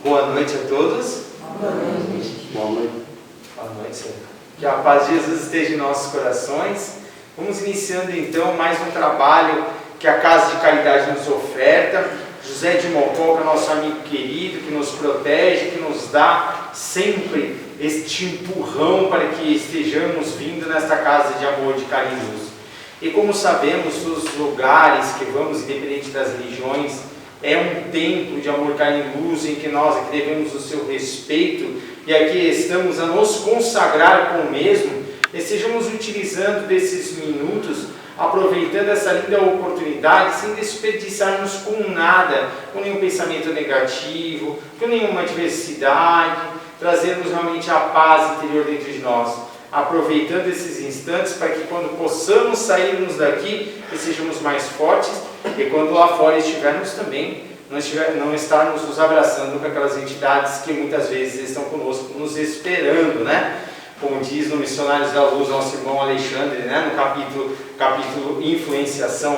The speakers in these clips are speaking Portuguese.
Boa noite a todos. Boa noite. Boa noite. Boa noite, Senhor. Que a paz de Jesus esteja em nossos corações. Vamos iniciando então mais um trabalho que a Casa de Caridade nos oferta. José de Mocó, que é nosso amigo querido, que nos protege, que nos dá sempre este empurrão para que estejamos vindo nesta casa de amor, de carinho. E como sabemos, os lugares que vamos, independente das religiões, é um templo de amor, carinho e luz, em que nós aqui devemos o seu respeito, e aqui estamos a nos consagrar com o mesmo, e estejamos utilizando desses minutos, aproveitando essa linda oportunidade, sem desperdiçarmos com nada, com nenhum pensamento negativo, com nenhuma adversidade, trazermos realmente a paz interior dentro de nós, aproveitando esses instantes para que quando possamos sairmos daqui, que sejamos mais fortes, e quando lá fora estivermos também, não estarmos nos abraçando com aquelas entidades que muitas vezes estão conosco, nos esperando, né? Como diz no Missionários da Luz, nosso irmão Alexandre, né? No capítulo Influenciação.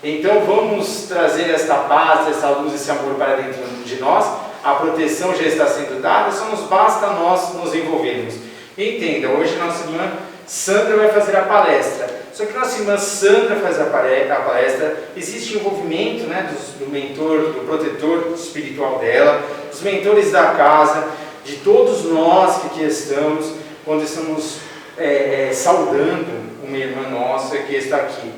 Então vamos trazer esta paz, essa luz, esse amor para dentro de nós. A proteção já está sendo dada, só nos basta nós nos envolvermos. Entenda, hoje nossa irmã Sandra vai fazer a palestra. Só que nossa irmã Sandra faz a palestra, existe envolvimento, né, do mentor, do protetor espiritual dela, dos mentores da casa, de todos nós que aqui estamos, quando estamos saudando uma irmã nossa que está aqui.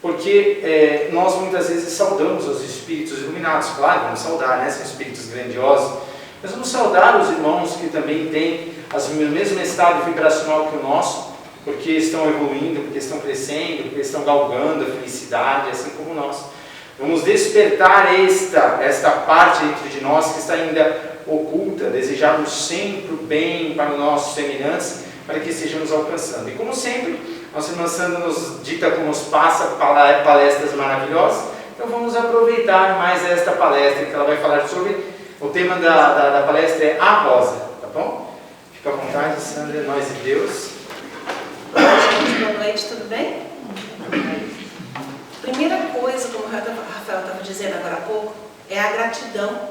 Porque nós muitas vezes saudamos os espíritos iluminados, claro, vamos saudar, né, são espíritos grandiosos, mas vamos saudar os irmãos que também têm o mesmo estado vibracional que o nosso, porque estão evoluindo, porque estão crescendo, porque estão galgando a felicidade, assim como nós. Vamos despertar esta parte dentro de nós que está ainda oculta, desejarmos sempre o bem para os nossos semelhantes, para que estejamos alcançando. E como sempre, nossa irmã Sandra nos dita como nos passa palestras maravilhosas, então vamos aproveitar mais esta palestra que ela vai falar sobre. O tema da palestra é a rosa, tá bom? Fica à vontade, Sandra, nós e Deus. Boa noite, tudo bem? Primeira coisa, como o Rafael estava dizendo agora há pouco, é a gratidão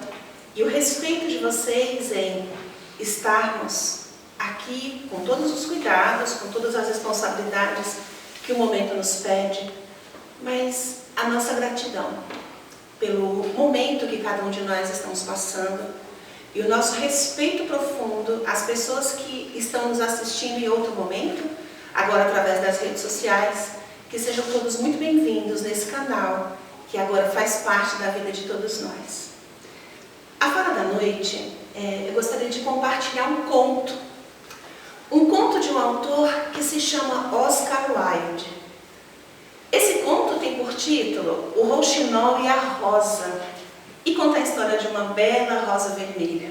e o respeito de vocês em estarmos aqui com todos os cuidados, com todas as responsabilidades que o momento nos pede, mas a nossa gratidão pelo momento que cada um de nós estamos passando e o nosso respeito profundo às pessoas que estão nos assistindo em outro momento, agora através das redes sociais, que sejam todos muito bem-vindos nesse canal, que agora faz parte da vida de todos nós. Agora da noite, eu gostaria de compartilhar um conto de um autor que se chama Oscar Wilde. Esse conto tem por título O Rouxinol e a Rosa, e conta a história de uma bela rosa vermelha,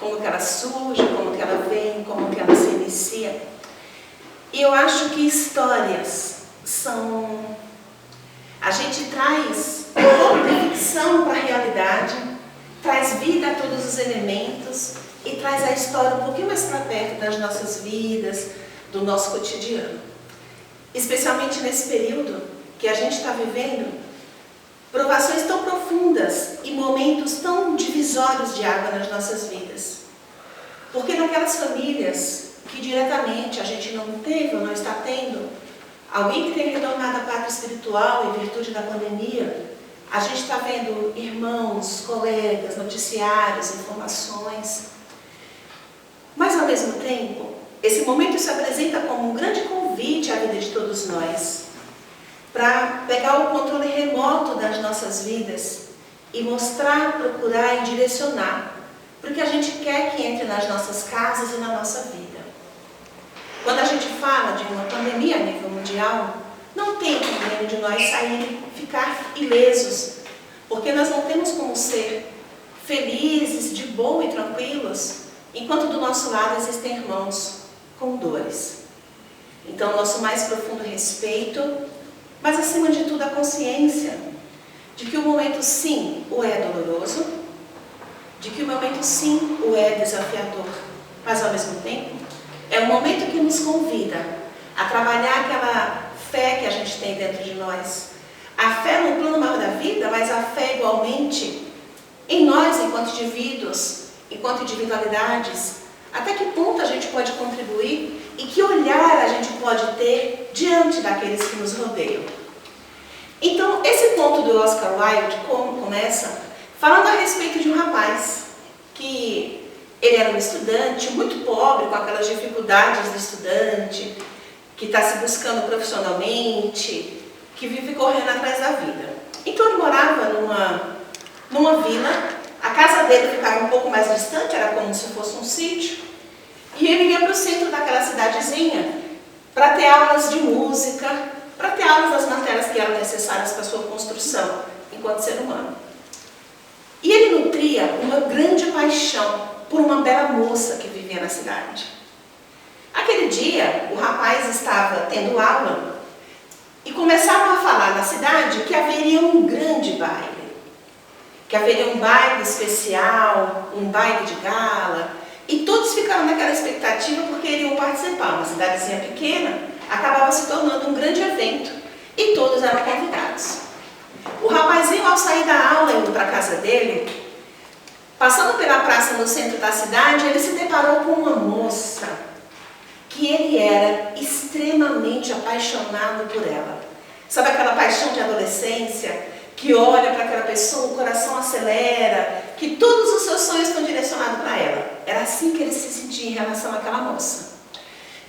como que ela surge, como que ela vem, como que ela se inicia. E eu acho que histórias são... A gente traz um pouco de ficção para a realidade, traz vida a todos os elementos e traz a história um pouquinho mais para perto das nossas vidas, do nosso cotidiano. Especialmente nesse período que a gente está vivendo, provações tão profundas e momentos tão divisórios de água nas nossas vidas. Porque naquelas famílias que diretamente a gente não teve ou não está tendo, alguém que tem retornado à pátria espiritual em virtude da pandemia, a gente está vendo irmãos, colegas, noticiários, informações. Mas ao mesmo tempo, esse momento se apresenta como um grande convite à vida de todos nós, para pegar o controle remoto das nossas vidas e mostrar, procurar e direcionar, porque a gente quer que entre nas nossas casas e na nossa vida. Quando a gente fala de uma pandemia a nível mundial, não tem como nenhum de nós sair e ficar ilesos, porque nós não temos como ser felizes, de boa e tranquilos, enquanto do nosso lado existem irmãos com dores. Então, nosso mais profundo respeito, mas acima de tudo a consciência de que o momento sim o é doloroso, de que o momento sim o é desafiador, mas ao mesmo tempo é um momento que nos convida a trabalhar aquela fé que a gente tem dentro de nós. A fé no plano maior da vida, mas a fé igualmente em nós enquanto indivíduos enquanto individualidades, até que ponto a gente pode contribuir e que olhar a gente pode ter diante daqueles que nos rodeiam. Então, esse ponto do Oscar Wilde começa falando a respeito de um rapaz que ele era um estudante muito pobre, com aquelas dificuldades do estudante, que está se buscando profissionalmente, que vive correndo atrás da vida. Então ele morava numa vila, a casa dele ficava um pouco mais distante, era como se fosse um sítio, e ele ia para o centro daquela cidadezinha para ter aulas de música, para ter aulas das matérias que eram necessárias para a sua construção enquanto ser humano. E ele nutria uma grande paixão por uma bela moça que vivia na cidade. Aquele dia, o rapaz estava tendo aula e começaram a falar na cidade que haveria um grande baile, que haveria um baile especial, um baile de gala, e todos ficaram naquela expectativa porque iriam participar. Uma cidadezinha pequena acabava se tornando um grande evento e todos eram convidados. O rapazinho, ao sair da aula, indo para a casa dele, passando pela praça no centro da cidade, ele se deparou com uma moça que ele era extremamente apaixonado por ela. Sabe aquela paixão de adolescência, que olha para aquela pessoa, o coração acelera, que todos os seus sonhos estão direcionados para ela. Era assim que ele se sentia em relação àquela moça.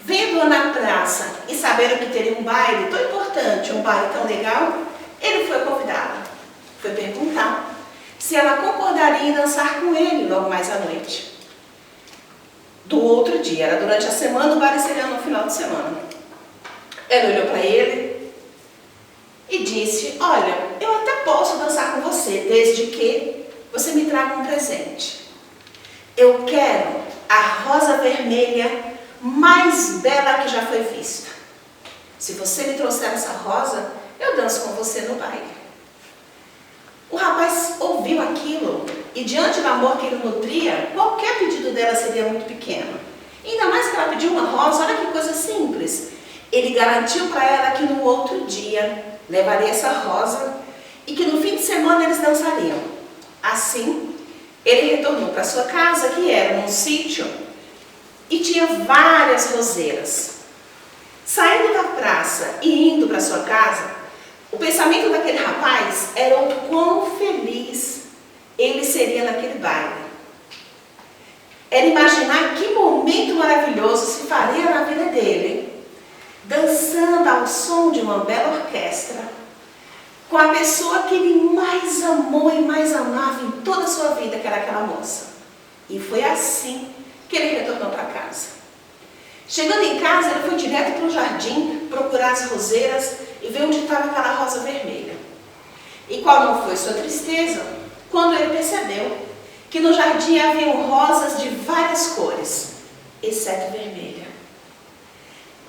Vendo-a na praça e sabendo que teria um baile tão importante, um baile tão legal, ele foi convidado. Foi perguntar se ela concordaria em dançar com ele logo mais à noite. Do outro dia, era durante a semana, o baile seria no final de semana. Ela olhou para ele e disse: olha, eu até posso dançar com você, desde que você me traga um presente. Eu quero a rosa vermelha mais bela que já foi vista. Se você me trouxer essa rosa, eu danço com você no baile. O rapaz ouviu aquilo e, diante do amor que ele nutria, qualquer pedido dela seria muito pequeno. Ainda mais que ela pediu uma rosa, olha que coisa simples. Ele garantiu para ela que no outro dia levaria essa rosa e que no fim de semana eles dançariam. Assim, ele retornou para sua casa, que era num sítio, e tinha várias roseiras. Saindo da praça e indo para sua casa, o pensamento daquele rapaz era o quão feliz ele seria naquele baile. Era imaginar que momento maravilhoso se faria na vida dele, dançando ao som de uma bela orquestra, com a pessoa que ele mais amou e mais amava em toda a sua vida, que era aquela moça. E foi assim que ele retornou para casa. Chegando em casa, ele foi direto para o jardim procurar as roseiras e ver onde estava aquela rosa vermelha. E qual não foi sua tristeza quando ele percebeu que no jardim haviam rosas de várias cores, exceto vermelha.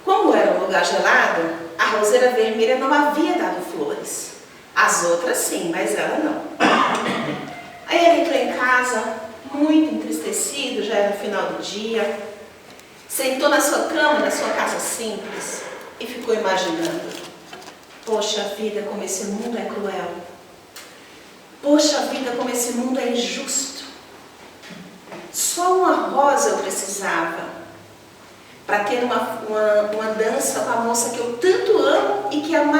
Como era um lugar gelado, a roseira vermelha não havia dado flores. As outras sim, mas ela não. Aí ele entrou em casa, muito entristecido, já era o final do dia, sentou na sua cama, na sua casa simples, e ficou imaginando: poxa vida, como esse mundo é cruel. Poxa vida, como esse mundo é injusto. Só uma rosa eu precisava para ter uma dança com a moça que eu tanto amo e que é o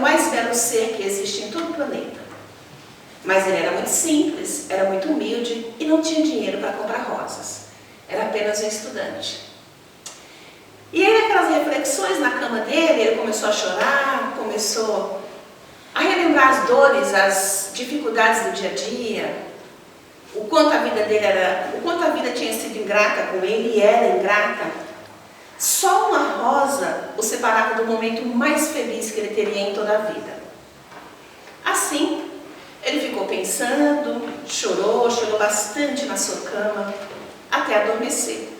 mais belo ser que existe em todo o planeta. Mas ele era muito simples, era muito humilde e não tinha dinheiro para comprar rosas. Era apenas um estudante. E aí, aquelas reflexões na cama dele, ele começou a chorar, começou a relembrar as dores, as dificuldades do dia a dia, o quanto a vida tinha sido ingrata com ele e era ingrata. Só uma rosa o separava do momento mais feliz que ele teria em toda a vida. Assim, ele ficou pensando, chorou bastante na sua cama, até adormecer.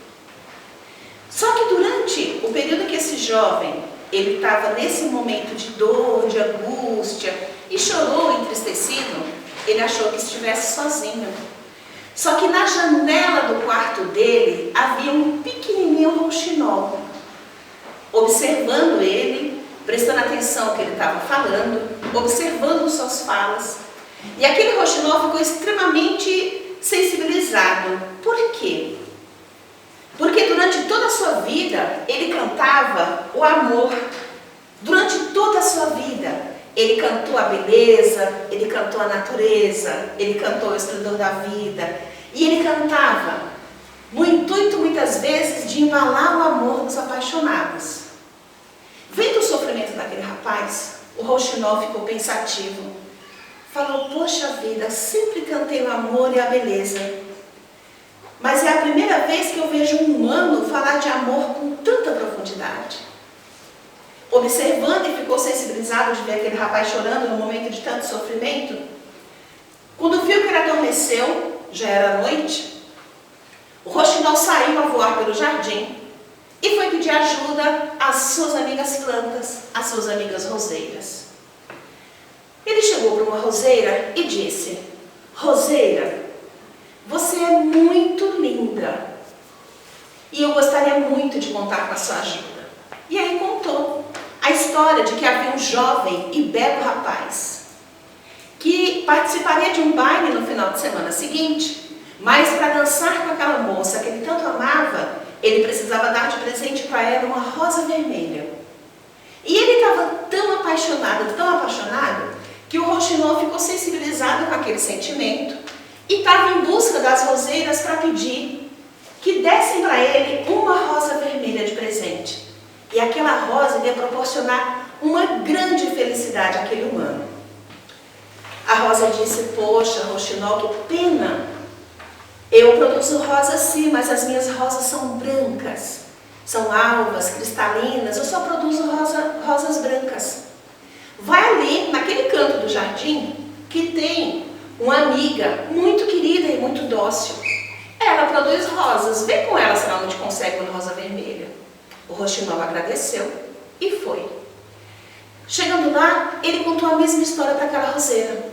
Só que durante o período que esse jovem, ele estava nesse momento de dor, de angústia, e chorou entristecido, ele achou que estivesse sozinho. Só que na janela do quarto dele havia um pequenininho rouxinol, observando ele, prestando atenção ao que ele estava falando, observando suas falas. E aquele rouxinol ficou extremamente sensibilizado. Por quê? Porque durante toda a sua vida, ele cantava o amor. Durante toda a sua vida, ele cantou a beleza, ele cantou a natureza, ele cantou o esplendor da vida. E ele cantava no intuito, muitas vezes, de embalar o amor dos apaixonados. Vendo o sofrimento daquele rapaz, o Rouxinol ficou pensativo. Falou, poxa vida, sempre cantei o amor e a beleza. Mas é a primeira vez que eu vejo um humano falar de amor com tanta profundidade. Observando e ficou sensibilizado de ver aquele rapaz chorando no momento de tanto sofrimento, quando viu que ele adormeceu, já era noite, o Rouxinol saiu a voar pelo jardim e foi pedir ajuda às suas amigas plantas, às suas amigas roseiras. Ele chegou para uma roseira e disse, roseira, você é muito linda e eu gostaria muito de contar com a sua ajuda. E aí contou a história de que havia um jovem e belo rapaz que participaria de um baile no final de semana seguinte, mas para dançar com aquela moça que ele tanto amava, ele precisava dar de presente para ela uma rosa vermelha. E ele estava tão apaixonado, que o Rouxinol ficou sensibilizado com aquele sentimento e estava em busca das roseiras para pedir que dessem para ele uma rosa vermelha de presente. E aquela rosa ia proporcionar uma grande felicidade àquele humano. A rosa disse, poxa, Rouxinol, que pena. Eu produzo rosas sim, mas as minhas rosas são brancas. São alvas, cristalinas, eu só produzo rosas brancas. Vai ali, naquele canto do jardim, que tem uma amiga muito querida e muito dócil. Ela produz rosas, vê com ela se ela não te consegue uma rosa vermelha. O Rouxinol agradeceu e foi. Chegando lá, ele contou a mesma história para aquela roseira,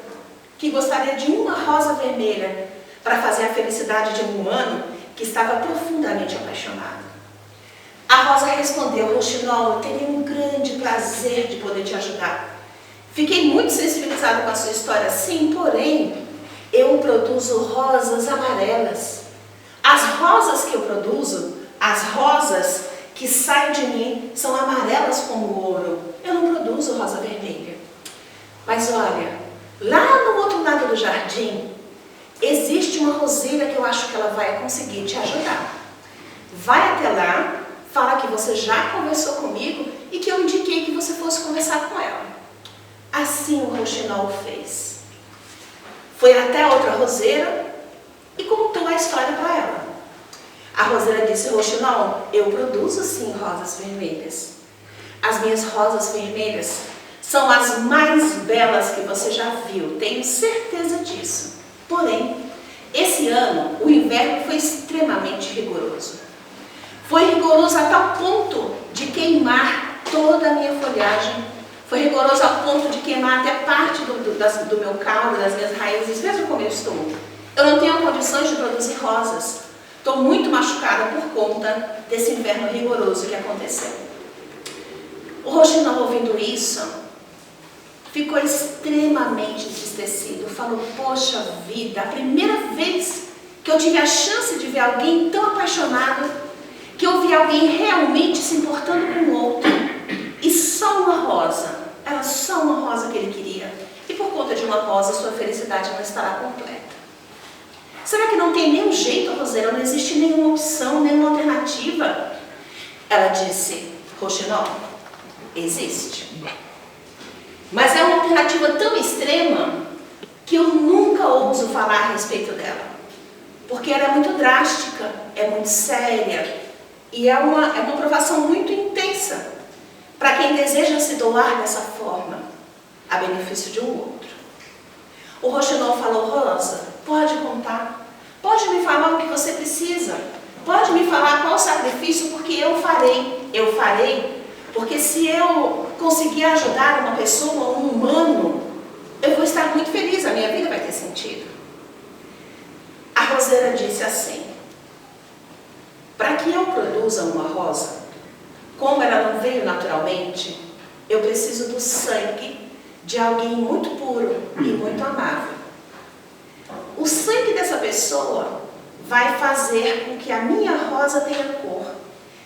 que gostaria de uma rosa vermelha para fazer a felicidade de um humano que estava profundamente apaixonado. A rosa respondeu, Rouxinol, eu teria um grande prazer de poder te ajudar. Fiquei muito sensibilizado com a sua história, sim, porém, eu produzo rosas amarelas. As rosas que eu produzo, as rosas que saem de mim, são amarelas como ouro. Eu não produzo rosa vermelha. Mas olha, lá no outro lado do jardim, existe uma roseira que eu acho que ela vai conseguir te ajudar. Vai até lá, fala que você já conversou comigo e que eu indiquei que você fosse conversar com ela. Assim o Rouxinol fez. Foi até a outra roseira e contou a história para ela. A roseira disse, Rouxinol, eu produzo sim rosas vermelhas. As minhas rosas vermelhas são as mais belas que você já viu, tenho certeza disso. Porém, esse ano o inverno foi extremamente rigoroso. Foi rigoroso a tal ponto de queimar toda a minha folhagem. Foi rigoroso a ponto de queimar até parte do meu caule, das minhas raízes, mesmo como eu estou. Eu não tenho condições de produzir rosas. Estou muito machucada por conta desse inverno rigoroso que aconteceu. O Rouxinol, ouvindo isso, ficou extremamente entristecido. Falou, poxa vida, a primeira vez que eu tive a chance de ver alguém tão apaixonado, que eu vi alguém realmente se importando com o outro. E só uma rosa, era só uma rosa que ele queria. E por conta de uma rosa, sua felicidade não estará completa. Será que não tem nenhum jeito, roseira? Não existe nenhuma opção, nenhuma alternativa? Ela disse, Rouxinol, existe. Mas é uma alternativa tão extrema que eu nunca ouso falar a respeito dela. Porque ela é muito drástica, é muito séria e é uma provação muito intensa para quem deseja se doar dessa forma, a benefício de um outro. O Rouxinol falou, Rosa, pode contar, pode me falar o que você precisa, pode me falar qual o sacrifício, porque eu farei. Eu farei, porque se eu conseguir ajudar uma pessoa, um humano, eu vou estar muito feliz, a minha vida vai ter sentido. A roseira disse assim, para que eu produza uma rosa, como ela não veio naturalmente, eu preciso do sangue de alguém muito puro e muito amável. O O sangue dessa pessoa vai fazer com que a minha rosa tenha cor.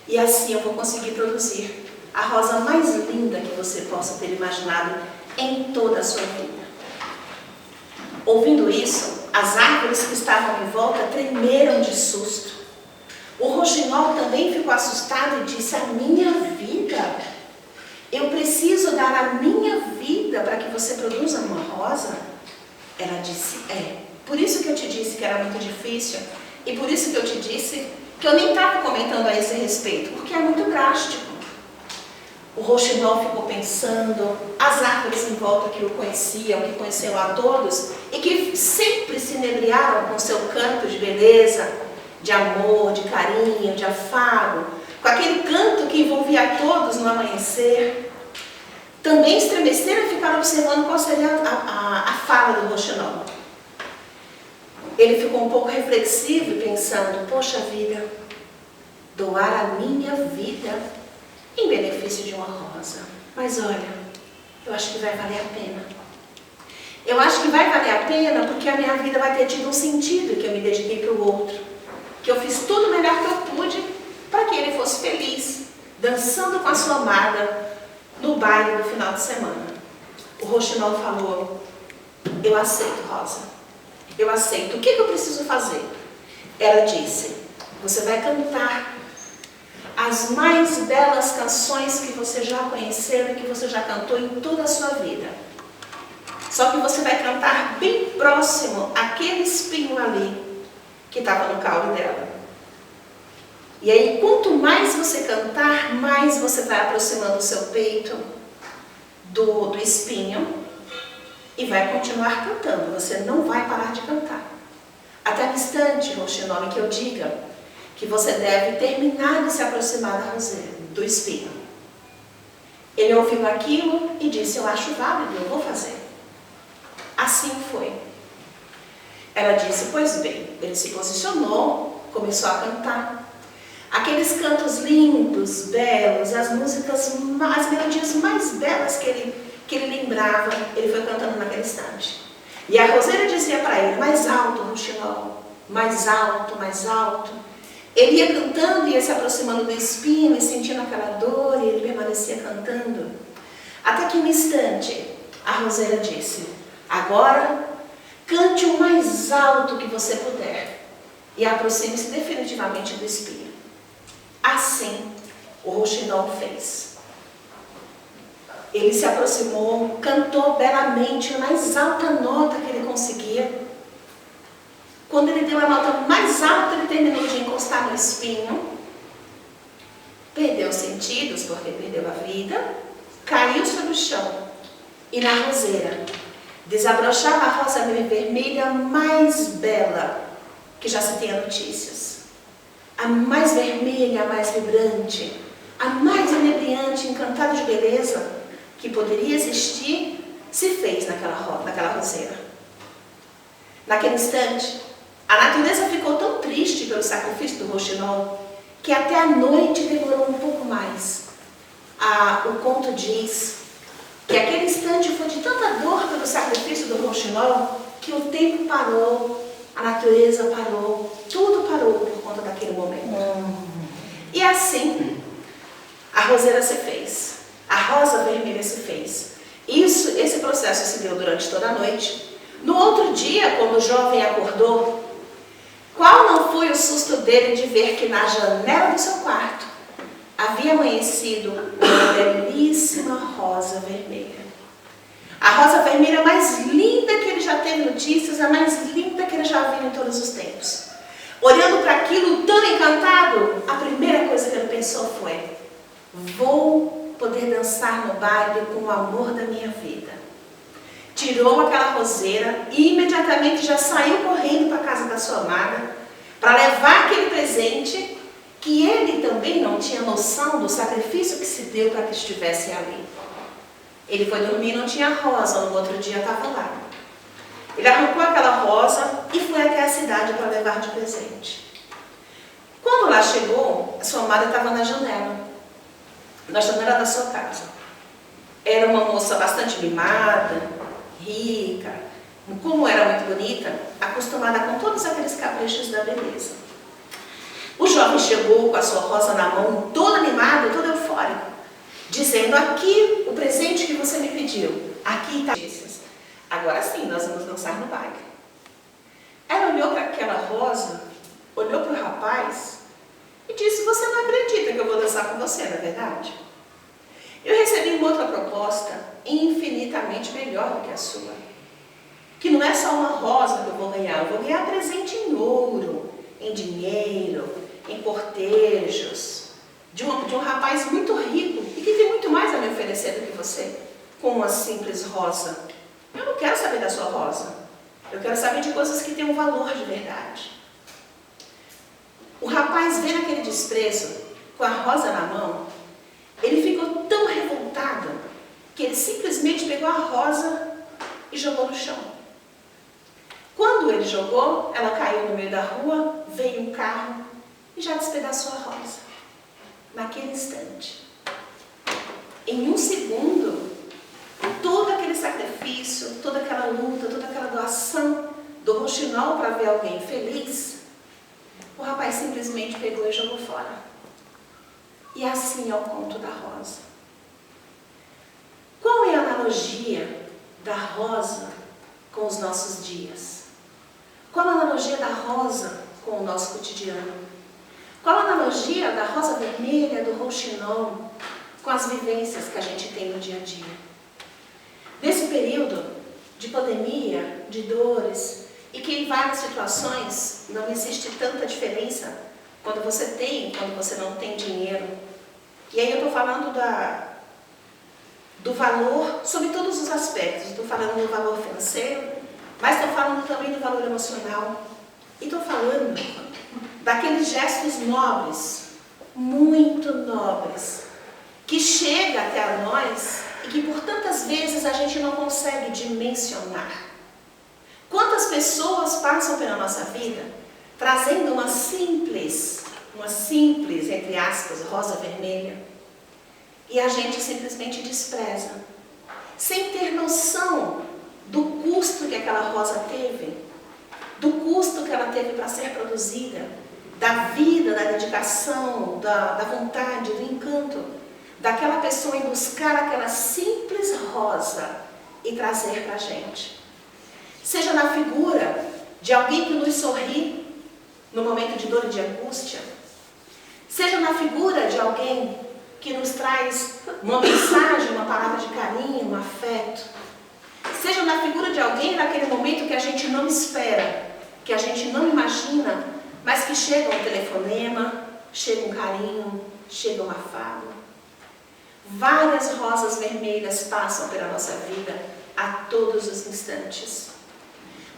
E assim eu vou conseguir produzir a rosa mais linda que você possa ter imaginado em toda a sua vida. Ouvindo isso, as árvores que estavam em volta tremeram de susto. O roxinol também ficou assustado e disse: a minha vida? Eu preciso dar a minha vida para que você produza uma rosa? Ela disse: é. Por isso que eu te disse que era muito difícil e por isso que eu te disse que eu nem estava comentando a esse respeito, porque é muito drástico. O roxinol ficou pensando, as árvores em volta que o conheciam, que conheciam a todos e que sempre se inebriaram com seu canto de beleza, de amor, de carinho, de afago, com aquele canto que envolvia a todos no amanhecer, também estremeceram e ficaram observando qual seria a fala do roxinol. Ele ficou um pouco reflexivo e pensando: poxa vida, doar a minha vida em benefício de uma rosa. Mas olha, eu acho que vai valer a pena. Eu acho que vai valer a pena porque a minha vida vai ter tido um sentido, que eu me dediquei para o outro, que eu fiz tudo o melhor que eu pude para que ele fosse feliz, dançando com a sua amada no baile no final de semana. O roxinol falou: eu aceito, Rosa. Eu aceito. O que eu preciso fazer? Ela disse: você vai cantar as mais belas canções que você já conheceu e que você já cantou em toda a sua vida. Só que você vai cantar bem próximo àquele espinho ali que estava no caule dela. E aí, quanto mais você cantar, mais você vai aproximando o seu peito do espinho e vai continuar cantando. Você não vai parar de cantar. Até o instante, roxinol, em que eu diga que você deve terminar de se aproximar da roseira, do espinho. Ele ouviu aquilo e disse: eu acho válido, eu vou fazer. Assim foi. Ela disse: pois bem. Ele se posicionou, começou a cantar. Aqueles cantos lindos, belos, as músicas, as melodias mais belas que ele lembrava, ele foi cantando naquele instante. E a roseira dizia para ele: mais alto, roxinol, mais alto, mais alto. Ele ia cantando, ia se aproximando do espinho e sentindo aquela dor, e ele permanecia cantando. Até que um instante, a roseira disse: agora, cante o mais alto que você puder e aproxime-se definitivamente do espinho. Assim, o roxinol fez. Ele se aproximou, cantou belamente a mais alta nota que ele conseguia. Quando ele deu a nota mais alta, ele terminou de encostar no espinho, perdeu os sentidos, porque perdeu a vida, caiu sobre o chão e na roseira desabrochava a rosa vermelha mais bela que já se tenha notícias. A mais vermelha, a mais vibrante, a mais inebriante, encantada de beleza que poderia existir, se fez naquela roseira. Naquele instante, a natureza ficou tão triste pelo sacrifício do roxinol que até a noite demorou um pouco mais. O conto diz que aquele instante foi de tanta dor pelo sacrifício do roxinol que o tempo parou, a natureza parou, tudo parou por conta daquele momento. E assim, a roseira se fez, a rosa vermelha se fez. Esse processo se deu durante toda a noite. No outro dia, quando o jovem acordou, qual não foi o susto dele de ver que na janela do seu quarto havia amanhecido uma belíssima rosa vermelha. A rosa vermelha mais linda que ele já teve notícias, a mais linda que ele já viu em todos os tempos. Olhando para aquilo tão encantado, a primeira coisa que ele pensou foi: vou poder dançar no baile com o amor da minha vida. Tirou aquela roseira e imediatamente já saiu correndo para a casa da sua amada para levar aquele presente que ele também não tinha noção do sacrifício que se deu para que estivesse ali. Ele foi dormir e não tinha rosa, no outro dia estava lá. Ele arrancou aquela rosa e foi até a cidade para levar de presente. Quando lá chegou, a sua amada estava na janela da sua casa. Era uma moça bastante mimada, rica. Como era muito bonita, acostumada com todos aqueles caprichos da beleza. O jovem chegou com a sua rosa na mão, todo animado, todo eufórico, dizendo: aqui o presente que você me pediu, aqui está. Agora sim, nós vamos dançar no baile. Ela olhou para aquela rosa, olhou para o rapaz e disse: você não acredita que eu vou dançar com você, não é verdade? Eu recebi uma outra proposta infinitamente melhor do que a sua, que não é só uma rosa que eu vou ganhar presente em ouro, em dinheiro, em cortejos, de um rapaz muito rico e que tem muito mais a me oferecer do que você, com uma simples rosa. Eu não quero saber da sua rosa, eu quero saber de coisas que têm um valor de verdade. O rapaz, vendo aquele desprezo, com a rosa na mão, ele ficou tão revoltado que ele simplesmente pegou a rosa e jogou no chão. Quando ele jogou, ela caiu no meio da rua, veio um carro e já despedaçou a rosa. Naquele instante, em um segundo, todo aquele sacrifício, toda aquela luta, toda aquela doação do rouxinol para ver alguém feliz, o rapaz simplesmente pegou e jogou fora. E assim é o conto da rosa. Qual é a analogia da rosa com os nossos dias? Qual a analogia da rosa com o nosso cotidiano? Qual a analogia da rosa vermelha, do rouxinol, com as vivências que a gente tem no dia a dia? Nesse período de pandemia, de dores, e que em várias situações não existe tanta diferença quando você tem e quando você não tem dinheiro. E aí eu estou falando do valor sobre todos os aspectos. Estou falando do valor financeiro, mas estou falando também do valor emocional. E estou falando daqueles gestos nobres, muito nobres, que chegam até nós e que por tantas vezes a gente não consegue dimensionar. Quantas pessoas passam pela nossa vida trazendo uma simples, entre aspas, rosa vermelha, e a gente simplesmente despreza, sem ter noção do custo que aquela rosa teve, do custo que ela teve para ser produzida, da vida, da dedicação, da vontade, do encanto daquela pessoa em buscar aquela simples rosa e trazer para a gente. Seja na figura de alguém que nos sorri no momento de dor e de angústia, seja na figura de alguém que nos traz uma mensagem, uma palavra de carinho, um afeto, seja na figura de alguém naquele momento que a gente não espera, que a gente não imagina, mas que chega um telefonema, chega um carinho, chega um afago. Várias rosas vermelhas passam pela nossa vida a todos os instantes.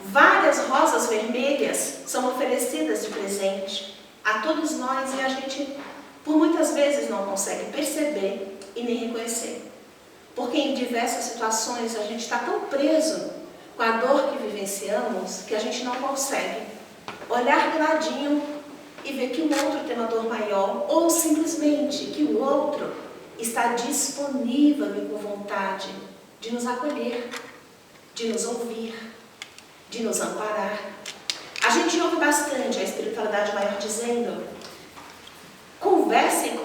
Várias rosas vermelhas são oferecidas de presente a todos nós e a gente, por muitas vezes, não consegue perceber e nem reconhecer. Porque em diversas situações a gente está tão preso com a dor que vivenciamos que a gente não consegue olhar do ladinho e ver que o outro tem uma dor maior, ou simplesmente que o outro está disponível e com vontade de nos acolher, de nos ouvir, de nos amparar. A gente ouve bastante a espiritualidade maior dizendo: conversem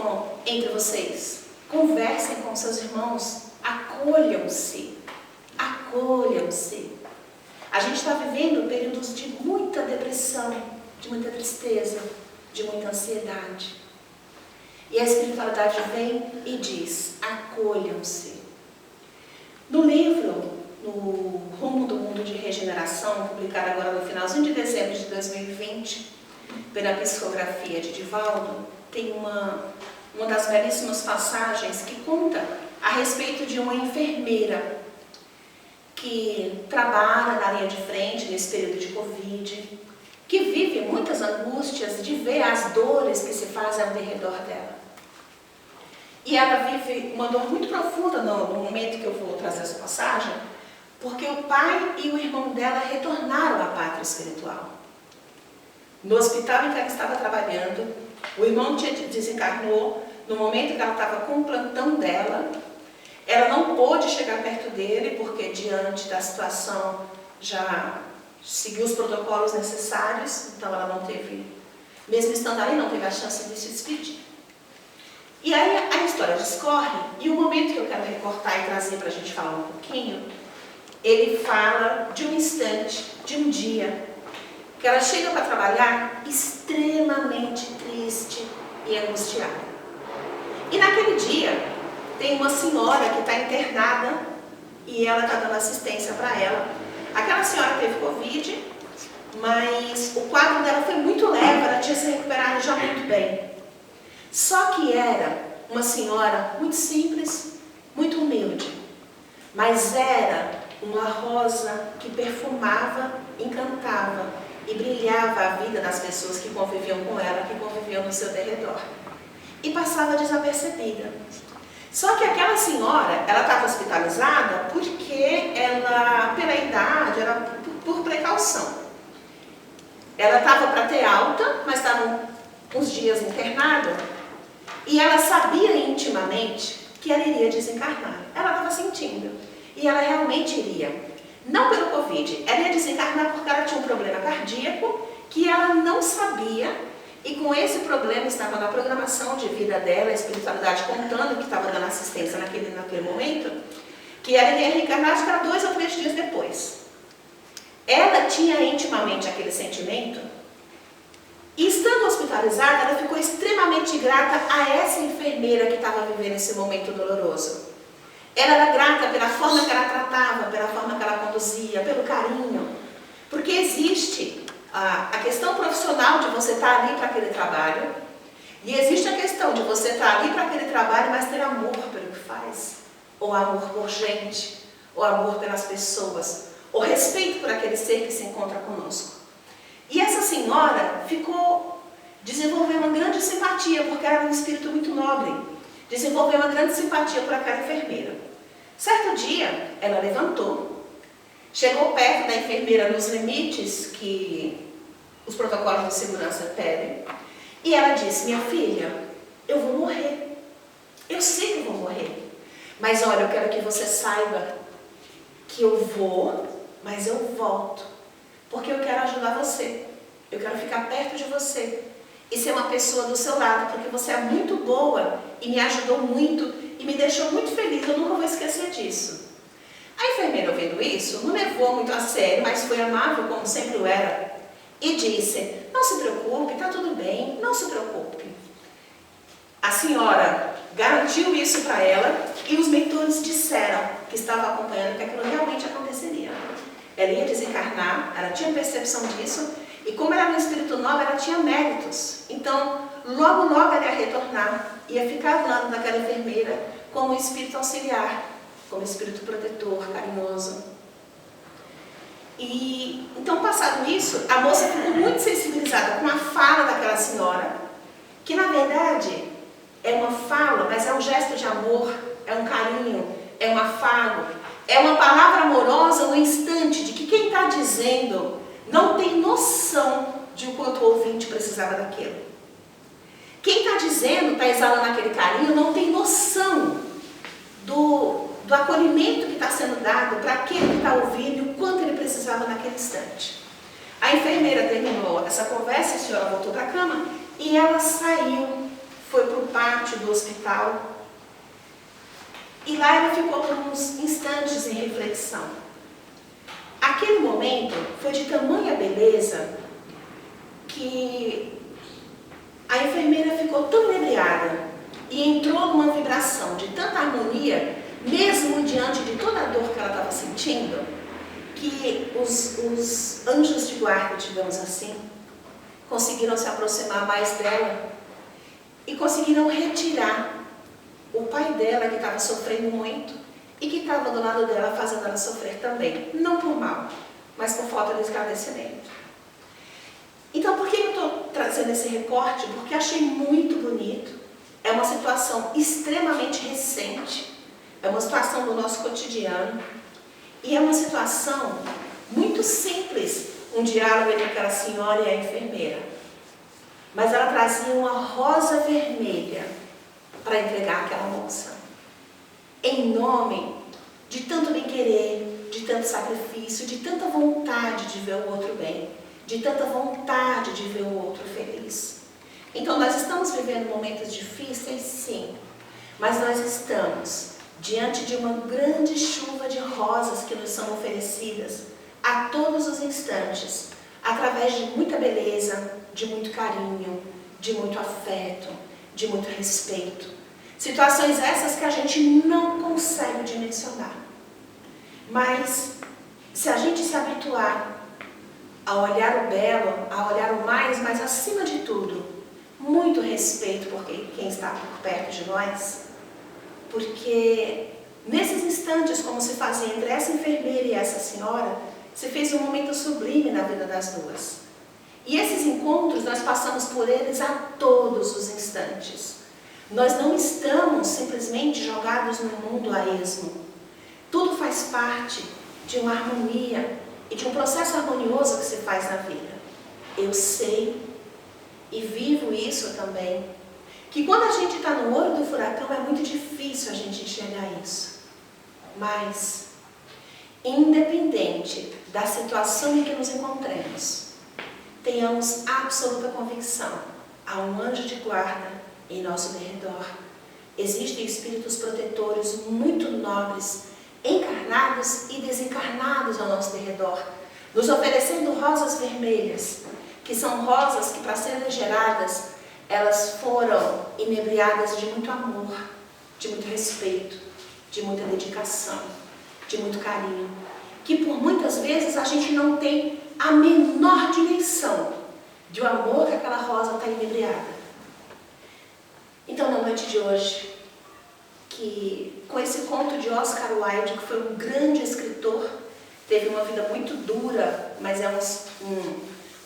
entre vocês, conversem com seus irmãos, acolham-se, acolham-se. A gente está vivendo períodos de muita depressão, de muita tristeza, de muita ansiedade. E a espiritualidade vem e diz: acolham-se. No livro, no Rumo do Mundo de Regeneração, publicado agora no finalzinho de dezembro de 2020, pela psicografia de Divaldo, tem uma das belíssimas passagens que conta a respeito de uma enfermeira que trabalha na linha de frente nesse período de Covid, que vive muitas angústias de ver as dores que se fazem ao redor dela. E ela vive uma dor muito profunda no momento que eu vou trazer essa passagem, porque o pai e o irmão dela retornaram à pátria espiritual. No hospital em que ela estava trabalhando, o irmão desencarnou no momento que ela estava com o plantão dela. Ela não pôde chegar perto dele, porque diante da situação já seguiu os protocolos necessários, então ela não teve, mesmo estando ali, não teve a chance de se despedir. E aí a história discorre, e o momento que eu quero recortar e trazer para a gente falar um pouquinho, ele fala de um instante, de um dia, que ela chega para trabalhar extremamente triste e angustiada. E naquele dia, tem uma senhora que está internada e ela está dando assistência para ela. Aquela senhora teve Covid, mas o quadro dela foi muito leve, ela tinha se recuperado já muito bem. Só que era uma senhora muito simples, muito humilde, mas era uma rosa que perfumava, encantava e brilhava a vida das pessoas que conviviam com ela, que conviviam no seu derredor. E passava desapercebida. Só que aquela senhora, ela estava hospitalizada porque ela, pela idade, era por precaução. Ela estava para ter alta, mas estava uns dias internada, e ela sabia intimamente que ela iria desencarnar. Ela estava sentindo. E ela realmente iria. Não pelo Covid, ela ia desencarnar porque ela tinha um problema cardíaco que ela não sabia. E com esse problema estava na programação de vida dela, a espiritualidade contando que estava dando assistência naquele momento, que ela ia reencarnar, acho que era 2 ou 3 dias depois. Ela tinha intimamente aquele sentimento, e estando hospitalizada, ela ficou extremamente grata a essa enfermeira que estava vivendo esse momento doloroso. Ela era grata pela forma que ela tratava, pela forma que ela conduzia, pelo carinho, porque existe a questão profissional de você estar ali para aquele trabalho, e existe a questão de você estar ali para aquele trabalho, mas ter amor pelo que faz, ou amor por gente, ou amor pelas pessoas, ou respeito por aquele ser que se encontra conosco. E essa senhora desenvolveu uma grande simpatia, porque ela era um espírito muito nobre, desenvolveu uma grande simpatia por aquela enfermeira. Certo dia, ela levantou, chegou perto da enfermeira nos limites que os protocolos de segurança pedem, e ela disse: minha filha, eu vou morrer. Eu sei que eu vou morrer. Mas olha, eu quero que você saiba que eu vou, mas eu volto. Porque eu quero ajudar você. Eu quero ficar perto de você. E ser uma pessoa do seu lado, porque você é muito boa e me ajudou muito e me deixou muito feliz. Eu nunca vou esquecer disso. A enfermeira, ouvindo isso, não levou muito a sério, mas foi amável, como sempre o era, e disse: não se preocupe, está tudo bem, não se preocupe. A senhora garantiu isso para ela e os mentores disseram que estavam acompanhando que aquilo realmente aconteceria. Ela ia desencarnar, ela tinha percepção disso, e como ela era um espírito novo, ela tinha méritos. Então, logo ela ia retornar, ia ficar do lado daquela enfermeira como um espírito auxiliar, como espírito protetor, carinhoso. E então, passado isso, a moça ficou muito sensibilizada com a fala daquela senhora, que na verdade é uma fala, mas é um gesto de amor, é um carinho, é um afago, é uma palavra amorosa no instante de que quem está dizendo não tem noção de o quanto o ouvinte precisava daquilo. Quem está dizendo, está exalando aquele carinho, não tem noção do acolhimento que está sendo dado para aquele que está ouvindo e o quanto ele precisava naquele instante. A enfermeira terminou essa conversa, a senhora voltou para a cama e ela saiu, foi para o pátio do hospital e lá ela ficou por uns instantes em reflexão. Aquele momento foi de tamanha beleza que a enfermeira ficou tão inebriada e entrou numa vibração de tanta harmonia, mesmo diante de toda a dor que ela estava sentindo, que os anjos de guarda, digamos assim, conseguiram se aproximar mais dela e conseguiram retirar o pai dela, que estava sofrendo muito e que estava do lado dela fazendo ela sofrer também, não por mal, mas por falta de esclarecimento. Então, por que eu estou trazendo esse recorte? Porque achei muito bonito, é uma situação extremamente recente, é uma situação do nosso cotidiano e é uma situação muito simples, um diálogo entre aquela senhora e a enfermeira. Mas ela trazia uma rosa vermelha para entregar àquela moça, em nome de tanto bem querer, de tanto sacrifício, de tanta vontade de ver o outro bem, de tanta vontade de ver o outro feliz. Então nós estamos vivendo momentos difíceis, sim, mas nós estamos diante de uma grande chuva de rosas que nos são oferecidas a todos os instantes, através de muita beleza, de muito carinho, de muito afeto, de muito respeito. Situações essas que a gente não consegue dimensionar. Mas se a gente se habituar a olhar o belo, a olhar o mais, mas acima de tudo, muito respeito por quem está por perto de nós, porque nesses instantes, como se fazia entre essa enfermeira e essa senhora, se fez um momento sublime na vida das duas. E esses encontros, nós passamos por eles a todos os instantes. Nós não estamos simplesmente jogados no mundo a esmo. Tudo faz parte de uma harmonia e de um processo harmonioso que se faz na vida. Eu sei e vivo isso também, que quando a gente está no olho do furacão é muito difícil a gente enxergar isso. Mas, independente da situação em que nos encontremos, tenhamos absoluta convicção, há um anjo de guarda em nosso derredor. Existem espíritos protetores muito nobres, encarnados e desencarnados ao nosso derredor, nos oferecendo rosas vermelhas, que são rosas que, para serem geradas, elas foram inebriadas de muito amor, de muito respeito, de muita dedicação, de muito carinho, que por muitas vezes a gente não tem a menor dimensão do amor que aquela rosa está inebriada. Então, na noite de hoje, que com esse conto de Oscar Wilde, que foi um grande escritor, teve uma vida muito dura, mas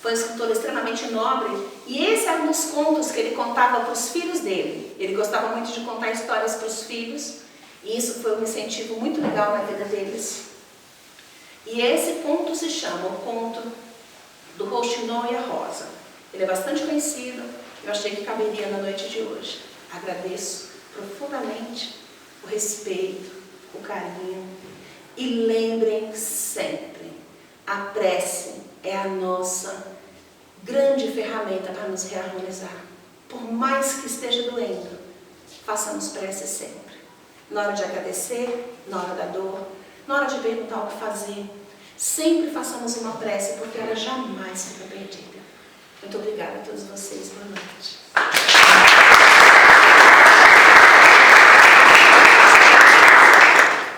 foi um escritor extremamente nobre, e esse era um dos contos que ele contava para os filhos dele. Ele gostava muito de contar histórias para os filhos, e isso foi um incentivo muito legal na vida deles. E esse conto se chama O Conto do Rouxinol e a Rosa. Ele é bastante conhecido, eu achei que caberia na noite de hoje. Agradeço profundamente o respeito, o carinho, e lembrem sempre, a prece é a nossa grande ferramenta para nos reharmonizar. Por mais que esteja doendo, façamos prece sempre. Na hora de agradecer, na hora da dor, na hora de perguntar o que fazer, sempre façamos uma prece, porque ela jamais fica perdida. Muito obrigada a todos vocês. Boa noite.